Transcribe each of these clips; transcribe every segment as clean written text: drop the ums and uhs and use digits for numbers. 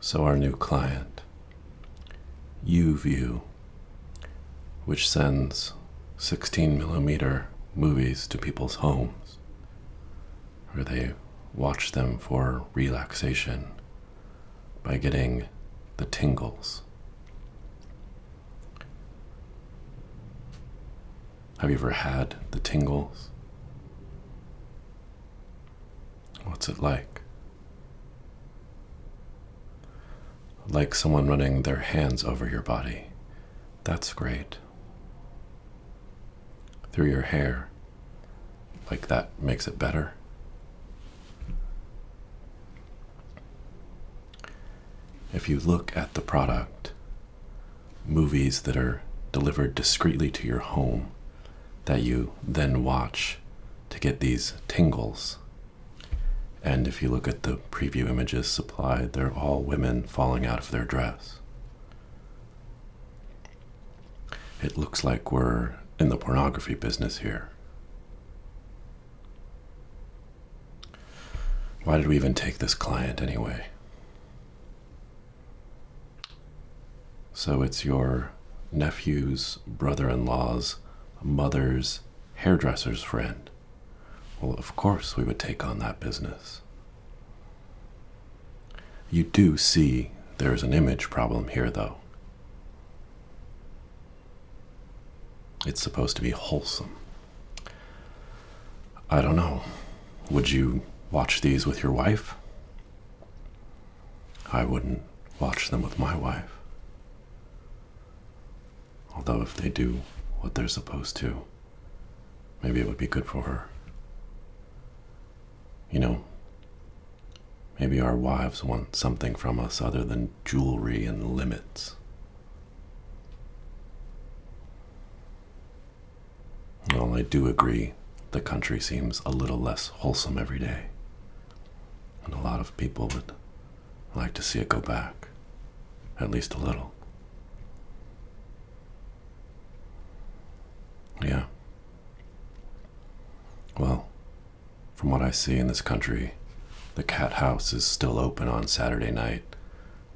So our new client, UView, which sends 16mm movies to people's homes, where they watch them for relaxation by getting the tingles. Have you ever had the tingles? What's it like? Like someone running their hands over your body. That's great. Through your hair. Like that makes it better. If you look at the product, movies that are delivered discreetly to your home that you then watch to get these tingles. And if you look at the preview images supplied, they're all women falling out of their dress. It looks like we're in the pornography business here. Why did we even take this client anyway? So it's your nephew's brother-in-law's mother's hairdresser's friend. Well, of course we would take on that business. You do see there's an image problem here, though. It's supposed to be wholesome. I don't know. Would you watch these with your wife? I wouldn't watch them with my wife. Although if they do what they're supposed to, maybe it would be good for her. You know, maybe our wives want something from us other than jewelry and limits. Well, I do agree the country seems a little less wholesome every day. And a lot of people would like to see it go back, at least a little. Yeah. Well, from what I see in this country, the cat house is still open on Saturday night,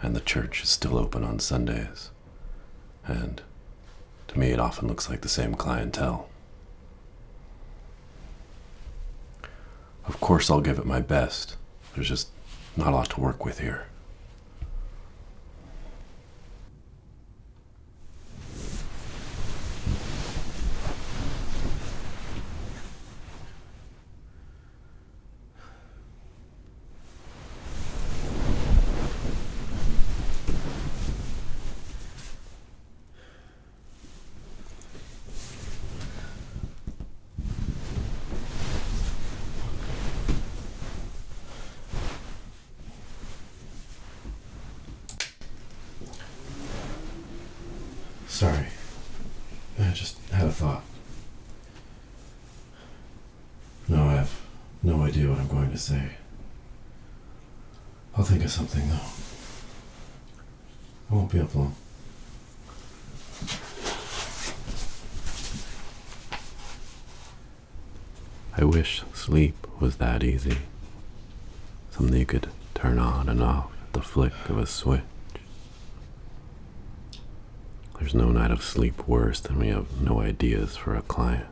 and the church is still open on Sundays. And to me, it often looks like the same clientele. Of course, I'll give it my best. There's just not a lot to work with here. Sorry, I just had a thought. No, I have no idea what I'm going to say. I'll think of something, though. I won't be up long. I wish sleep was that easy. Something you could turn on and off at the flick of a switch. There's no night of sleep worse than we have no ideas for a client.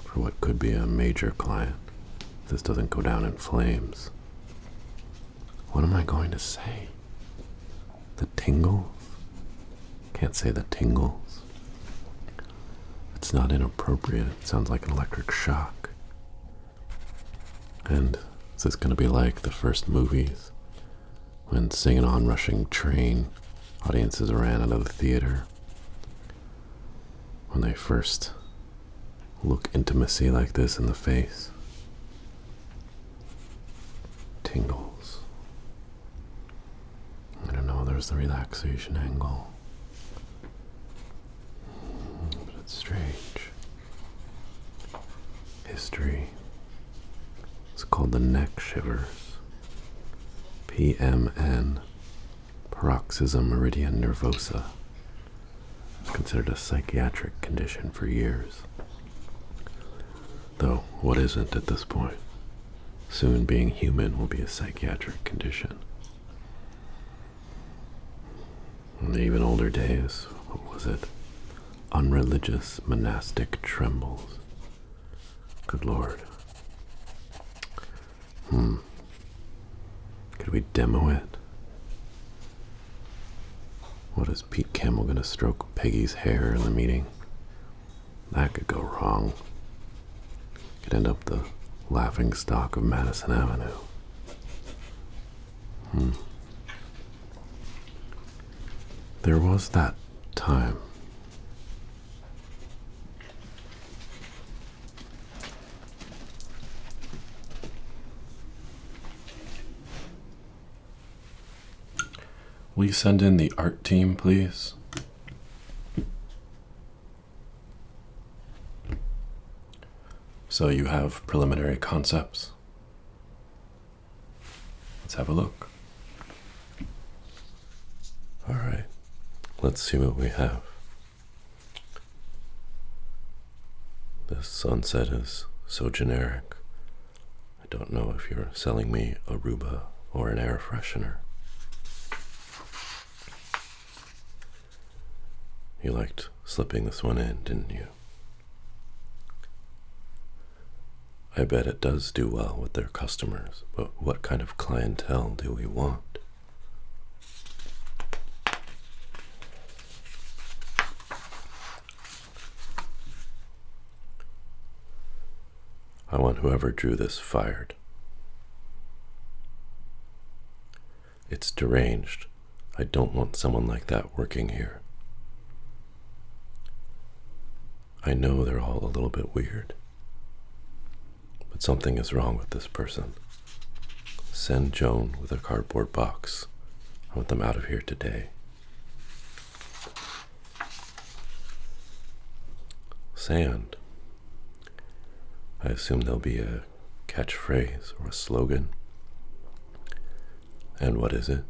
For what could be a major client. If this doesn't go down in flames. What am I going to say? The tingles? Can't say the tingles. It's not inappropriate. It sounds like an electric shock. And is this going to be like the first movies? When singing on rushing train, audiences ran out of the theater. When they first look intimacy like this in the face. Tingles. I don't know, there's the relaxation angle. But it's strange. History. It's called the neck shivers. PMN. Paroxysm meridian nervosa. It's considered a psychiatric condition for years. Though, what isn't at this point? Soon being human will be a psychiatric condition. In the even older days, what was it? Unreligious monastic trembles. Good Lord. Could we demo it? What is Pete Campbell gonna stroke Peggy's hair in the meeting? That could go wrong. Could end up the laughing stock of Madison Avenue. There was that time. Will you send in the art team, please? So you have preliminary concepts? Let's have a look. All right, let's see what we have. This sunset is so generic. I don't know if you're selling me Aruba or an air freshener. You liked slipping this one in, didn't you? I bet it does do well with their customers, but what kind of clientele do we want? I want whoever drew this fired. It's deranged. I don't want someone like that working here. I know they're all a little bit weird, but something is wrong with this person. Send Joan with a cardboard box. I want them out of here today. Sand. I assume there'll be a catchphrase or a slogan. And what is it?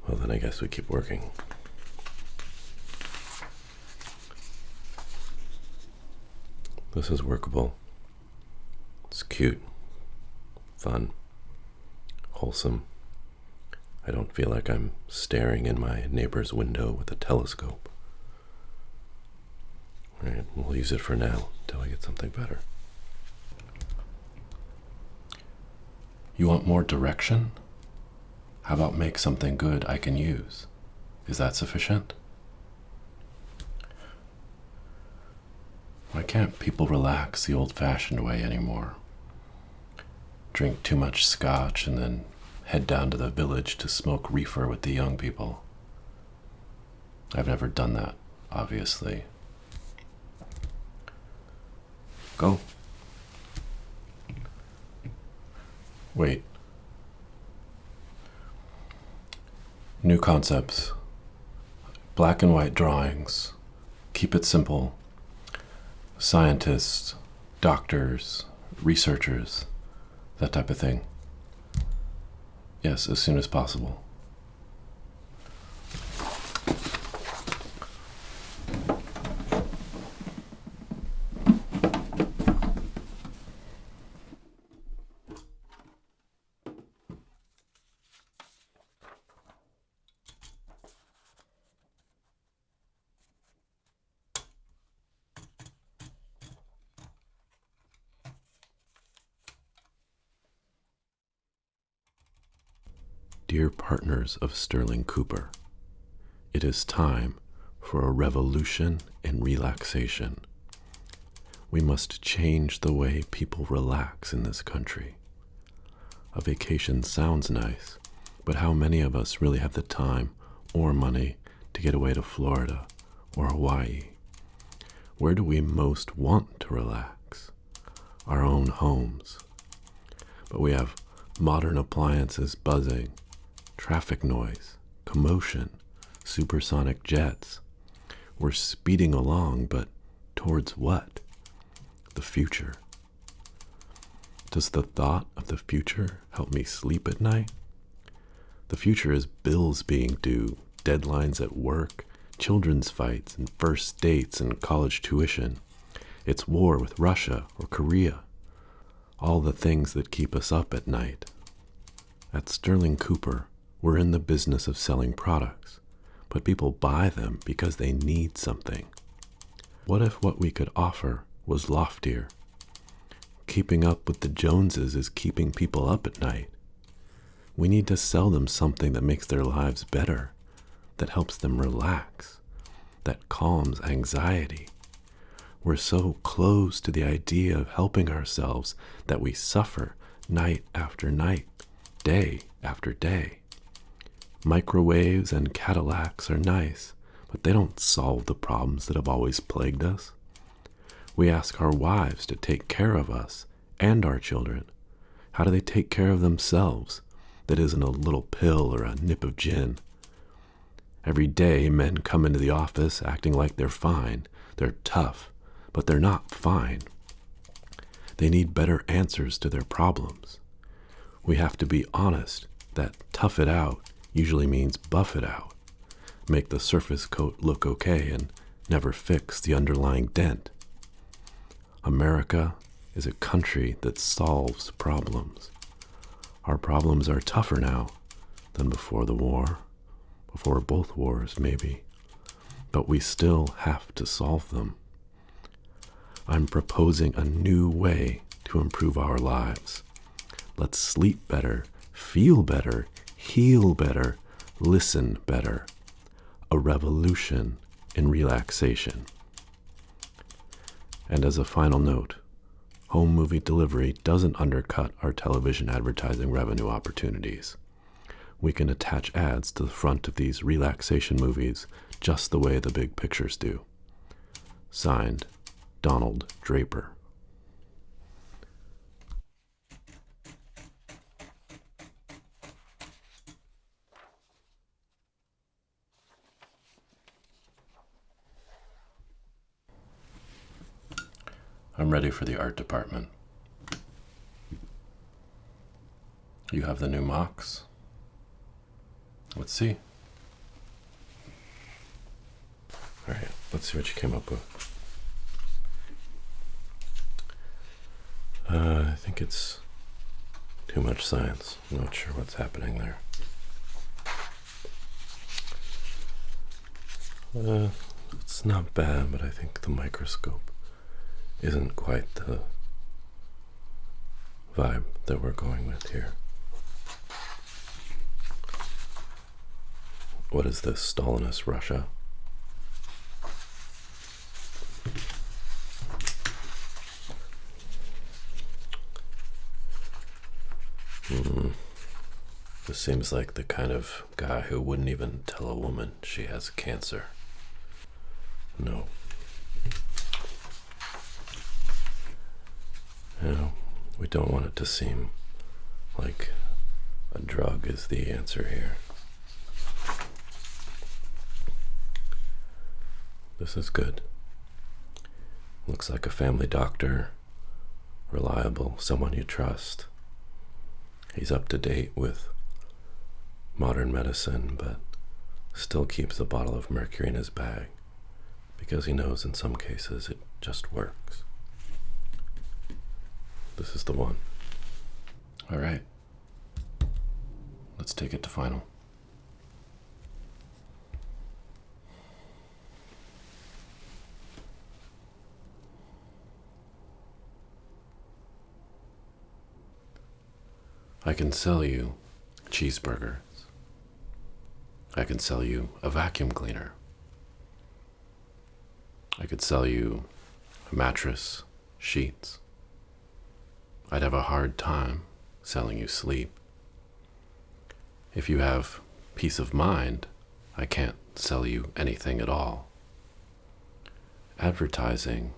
Well, then I guess we keep working. This is workable. It's cute, fun, wholesome. I don't feel like I'm staring in my neighbor's window with a telescope. All right, we'll use it for now until I get something better. You want more direction? How about make something good I can use? Is that sufficient? Why can't people relax the old-fashioned way anymore? Drink too much scotch and then head down to the village to smoke reefer with the young people. I've never done that, obviously. Go. Wait. New concepts. Black and white drawings. Keep it simple. Scientists, doctors, researchers, that type of thing. Yes, as soon as possible. Dear partners of Sterling Cooper, it is time for a revolution in relaxation. We must change the way people relax in this country. A vacation sounds nice, but how many of us really have the time or money to get away to Florida or Hawaii? Where do we most want to relax? Our own homes. But we have modern appliances buzzing, traffic noise, commotion, supersonic jets. We're speeding along, but towards what? The future. Does the thought of the future help me sleep at night? The future is bills being due, deadlines at work, children's fights and first dates and college tuition. It's war with Russia or Korea. All the things that keep us up at night. At Sterling Cooper, We're in the business of selling products, but people buy them because they need something. What if what we could offer was loftier? Keeping up with the Joneses is keeping people up at night. We need to sell them something that makes their lives better, that helps them relax, that calms anxiety. We're so close to the idea of helping ourselves that we suffer night after night, day after day. Microwaves and Cadillacs are nice, but they don't solve the problems that have always plagued us. We ask our wives to take care of us and our children. How do they take care of themselves? That isn't a little pill or a nip of gin. Every day, men come into the office acting like they're fine. They're tough, but they're not fine. They need better answers to their problems. We have to be honest that tough it out usually means buff it out. Make the surface coat look okay and never fix the underlying dent. America is a country that solves problems. Our problems are tougher now than before the war, before both wars maybe, but we still have to solve them. I'm proposing a new way to improve our lives. Let's sleep better, feel better, heal better, listen better. A revolution in relaxation. And as a final note, home movie delivery doesn't undercut our television advertising revenue opportunities. We can attach ads to the front of these relaxation movies just the way the big pictures do. Signed, Donald Draper. I'm ready for the art department. You have the new mocks? Let's see. All right, let's see what you came up with. I think it's too much science. I'm not sure what's happening there. It's not bad, but I think the microscope isn't quite the vibe that we're going with here. What is this, Stalinist Russia? This seems like the kind of guy who wouldn't even tell a woman she has cancer. No. We don't want it to seem like a drug is the answer here. This is good. Looks like a family doctor, reliable, someone you trust. He's up to date with modern medicine, but still keeps a bottle of mercury in his bag because he knows in some cases it just works. This is the one. All right. Let's take it to final. I can sell you cheeseburgers. I can sell you a vacuum cleaner. I could sell you a mattress, sheets. I'd have a hard time selling you sleep. If you have peace of mind, I can't sell you anything at all. Advertising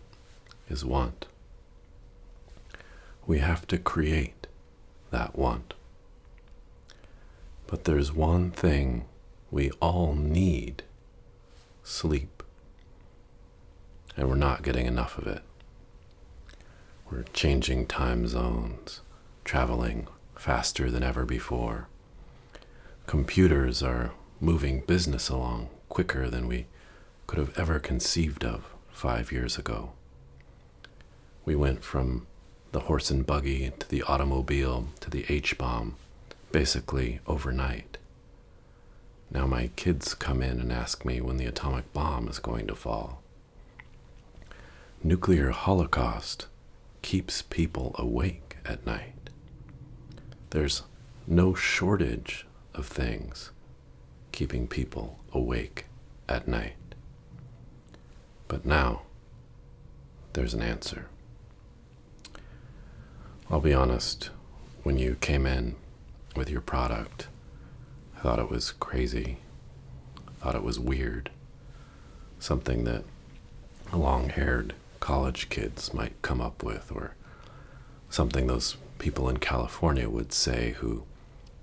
is want. We have to create that want. But there's one thing we all need: sleep. And we're not getting enough of it. We're changing time zones, traveling faster than ever before. Computers are moving business along quicker than we could have ever conceived of 5 years ago. We went from the horse and buggy to the automobile to the H-bomb basically overnight. Now my kids come in and ask me when the atomic bomb is going to fall. Nuclear holocaust keeps people awake at night. There's no shortage of things keeping people awake at night. But now, there's an answer. I'll be honest, when you came in with your product, I thought it was crazy, thought it was weird, something that long-haired college kids might come up with, or something those people in California would say who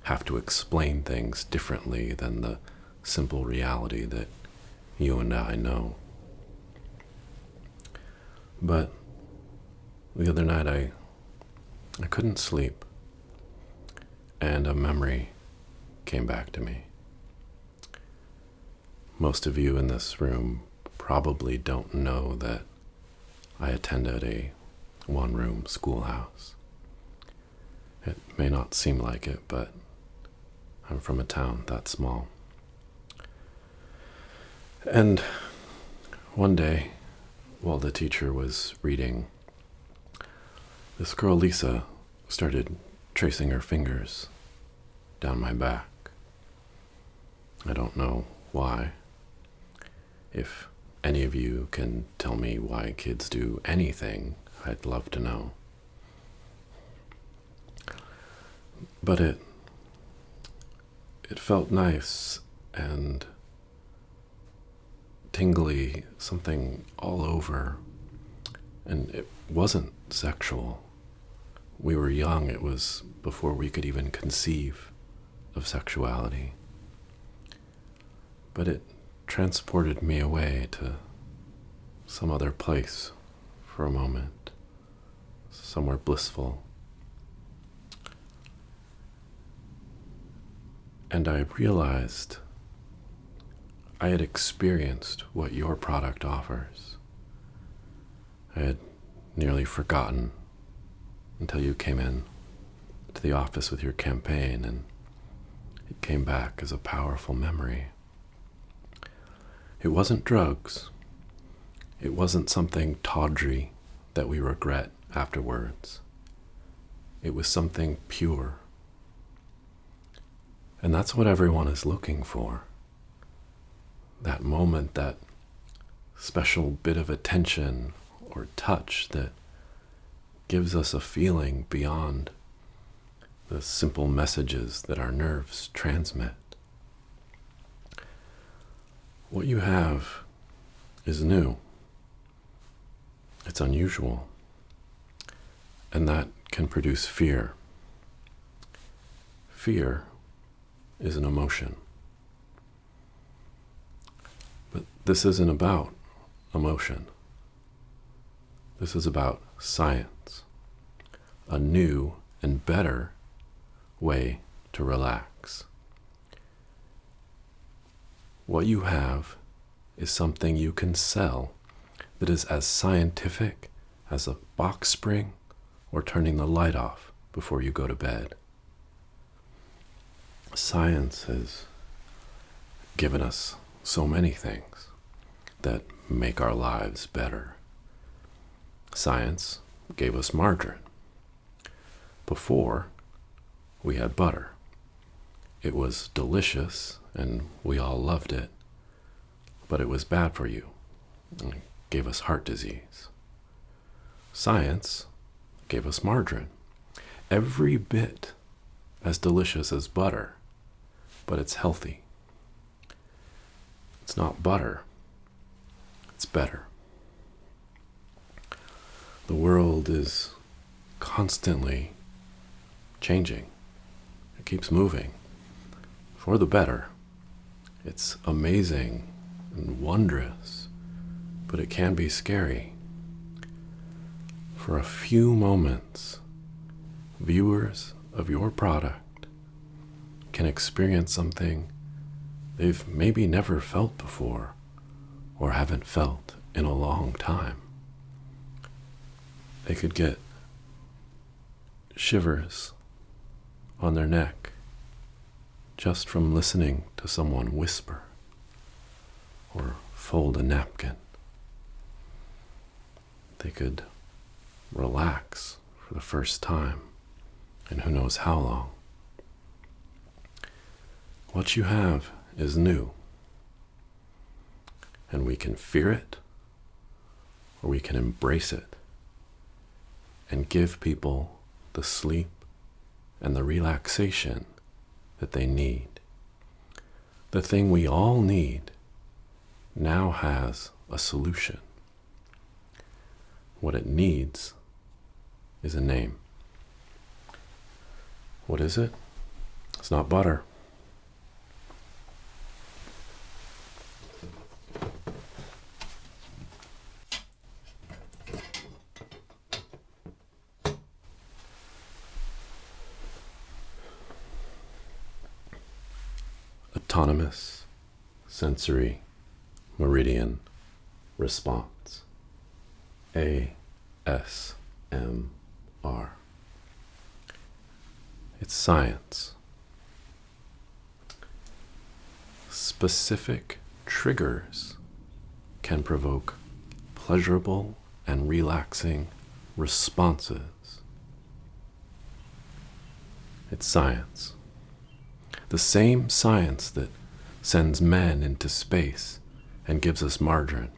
have to explain things differently than the simple reality that you and I know. But the other night I couldn't sleep, and a memory came back to me. Most of you in this room probably don't know that I attended a one-room schoolhouse. It may not seem like it, but I'm from a town that small. And one day, while the teacher was reading, this girl, Lisa, started tracing her fingers down my back. I don't know why. If any of you can tell me why kids do anything, I'd love to know. But it felt nice and tingly, something all over, and it wasn't sexual. We were young. It was before we could even conceive of sexuality. But it transported me away to some other place for a moment, somewhere blissful. And I realized I had experienced what your product offers. I had nearly forgotten until you came in to the office with your campaign, and it came back as a powerful memory. It wasn't drugs. It wasn't something tawdry that we regret afterwards. It was something pure. And that's what everyone is looking for. That moment, that special bit of attention or touch that gives us a feeling beyond the simple messages that our nerves transmit. What you have is new. It's unusual. And that can produce fear. Fear is an emotion. But this isn't about emotion. This is about science. A new and better way to relax. What you have is something you can sell that is as scientific as a box spring or turning the light off before you go to bed. Science has given us so many things that make our lives better. Science gave us margarine. Before, we had butter. It was delicious, and we all loved it, but it was bad for you. It gave us heart disease. Science gave us margarine. Every bit as delicious as butter, but it's healthy. It's not butter. It's better. The world is constantly changing. It keeps moving for the better. It's amazing and wondrous, but it can be scary. For a few moments, viewers of your product can experience something they've maybe never felt before or haven't felt in a long time. They could get shivers on their neck, just from listening to someone whisper or fold a napkin. They could relax for the first time in who knows how long. What you have is new, and we can fear it or we can embrace it and give people the sleep and the relaxation that they need. The thing we all need now has a solution. What it needs is a name. What is it? It's not butter. Autonomous sensory meridian response. ASMR. It's science. Specific triggers can provoke pleasurable and relaxing responses. It's science. The same science that sends men into space and gives us margarine.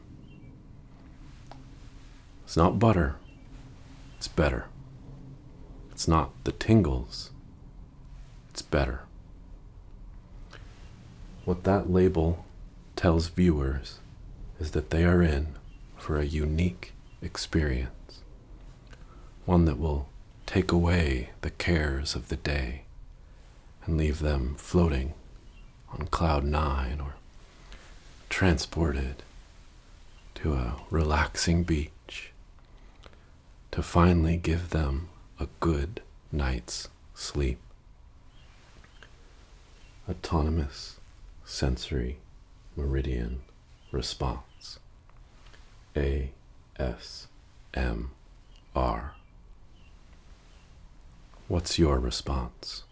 It's not butter, it's better. It's not the tingles, it's better. What that label tells viewers is that they are in for a unique experience, one that will take away the cares of the day and leave them floating on cloud 9 or transported to a relaxing beach to finally give them a good night's sleep. Autonomous sensory meridian response. ASMR. What's your response?